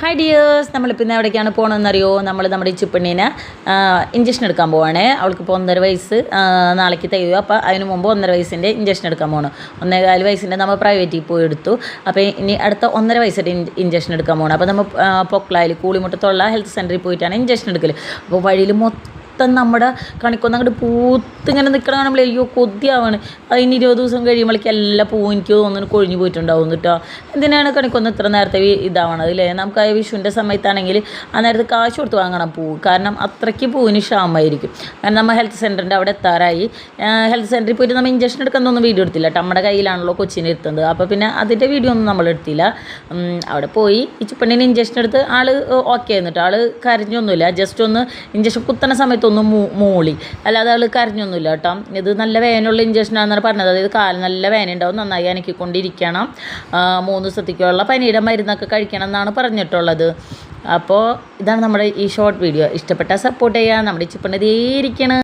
Hi dears, നമ്മളിപ്പോൾ ഇന്ന് എവിടേക്കാണ് പോകണമെന്നറിയോ? നമ്മുടെ ഈ ചിപ്പണ്ണീനെ ഇഞ്ചക്ഷൻ എടുക്കാൻ പോവുകയാണ്. അവൾക്കിപ്പോൾ 1.5 വയസ്സ് നാളേക്ക് തികയും. അപ്പോൾ അതിന് മുമ്പ് 1.5 വയസ്സിൻ്റെ ഇഞ്ചക്ഷൻ എടുക്കാൻ പോകണം. 1.25 വയസ്സിൻ്റെ നമ്മൾ പ്രൈവറ്റിൽ പോയി എടുത്തു. അപ്പോൾ ഇനി അടുത്ത 1.5 വയസ്സിൻ്റെ ഇഞ്ചക്ഷൻ എടുക്കാൻ പോകണം. അപ്പോൾ നമ്മൾ പൊക്ലായിൽ കൂളിമുട്ടത്തുള്ള ഹെൽത്ത് സെൻറ്ററിൽ പോയിട്ടാണ് ഇഞ്ചക്ഷൻ എടുക്കൽ. അപ്പോൾ വഴിയിൽ മൊത്തം നമ്മുടെ കണിക്കൊന്ന് അങ്ങോട്ട് പൂത്തിങ്ങനെ നിൽക്കണം. നമ്മൾ അയ്യോ കൊതിയാവാണ്. അതിന് 20 ദിവസം കഴിയുമ്പോഴേക്കും എല്ലാ പൂവും എനിക്ക് തോന്നുന്നു കൊഴിഞ്ഞു പോയിട്ടുണ്ടാവും കേട്ടോ. എന്തിനാണ് കണിക്കൊന്ന് ഇത്ര നേരത്തെ ഇതാവണത് അല്ലേ? നമുക്ക് ആ വിഷുവിൻ്റെ സമയത്താണെങ്കിൽ ആ നേരത്തെ കാശ് കൊടുത്ത് വാങ്ങണം പൂവ്. കാരണം അത്രയ്ക്ക് പൂവിന് ക്ഷാമമായിരിക്കും. കാരണം നമ്മൾ ഹെൽത്ത് സെൻറ്ററിൻ്റെ അവിടെ എത്താറായി. ഹെൽത്ത് സെൻറ്ററിൽ പോയിട്ട് നമ്മൾ ഇഞ്ചക്ഷൻ എടുക്കുന്നൊന്നും വീഡിയോ എടുത്തില്ല. നമ്മുടെ കയ്യിലാണല്ലോ കൊച്ചിനെ ഇരുത്തുന്നത്. അപ്പോൾ പിന്നെ അതിൻ്റെ വീഡിയോ ഒന്നും നമ്മൾ എടുത്തില്ല. അവിടെ പോയി ഈ ചിപ്പണ്ണിന് ഇഞ്ചക്ഷൻ എടുത്ത് ആൾ ഓക്കെ എന്നിട്ട് ആൾ കരഞ്ഞൊന്നുമില്ല. ജസ്റ്റ് ഒന്ന് ഇഞ്ചക്ഷൻ കുത്തണ സമയത്ത് ഒന്ന് മൂളി, അല്ലാതെ ആൾ കരഞ്ഞൊന്നുമില്ല കേട്ടോ. ഇത് നല്ല വേനുള്ള ഇഞ്ചക്ഷനാണെന്നാണ് പറഞ്ഞത്. അതായത് കാല് നല്ല വേന ഉണ്ടാവും, നന്നായി അനക്കിക്കൊണ്ടിരിക്കണം, 3 ദിവസത്തേക്കുള്ള പനിയുടെ മരുന്നൊക്കെ കഴിക്കണം എന്നാണ് പറഞ്ഞിട്ടുള്ളത്. അപ്പോൾ ഇതാണ് നമ്മുടെ ഈ ഷോർട്ട് വീഡിയോ. ഇഷ്ടപ്പെട്ടാൽ സപ്പോർട്ട് ചെയ്യുക. നമ്മുടെ ചിപ്പണ്ണി ഇരിക്കണം.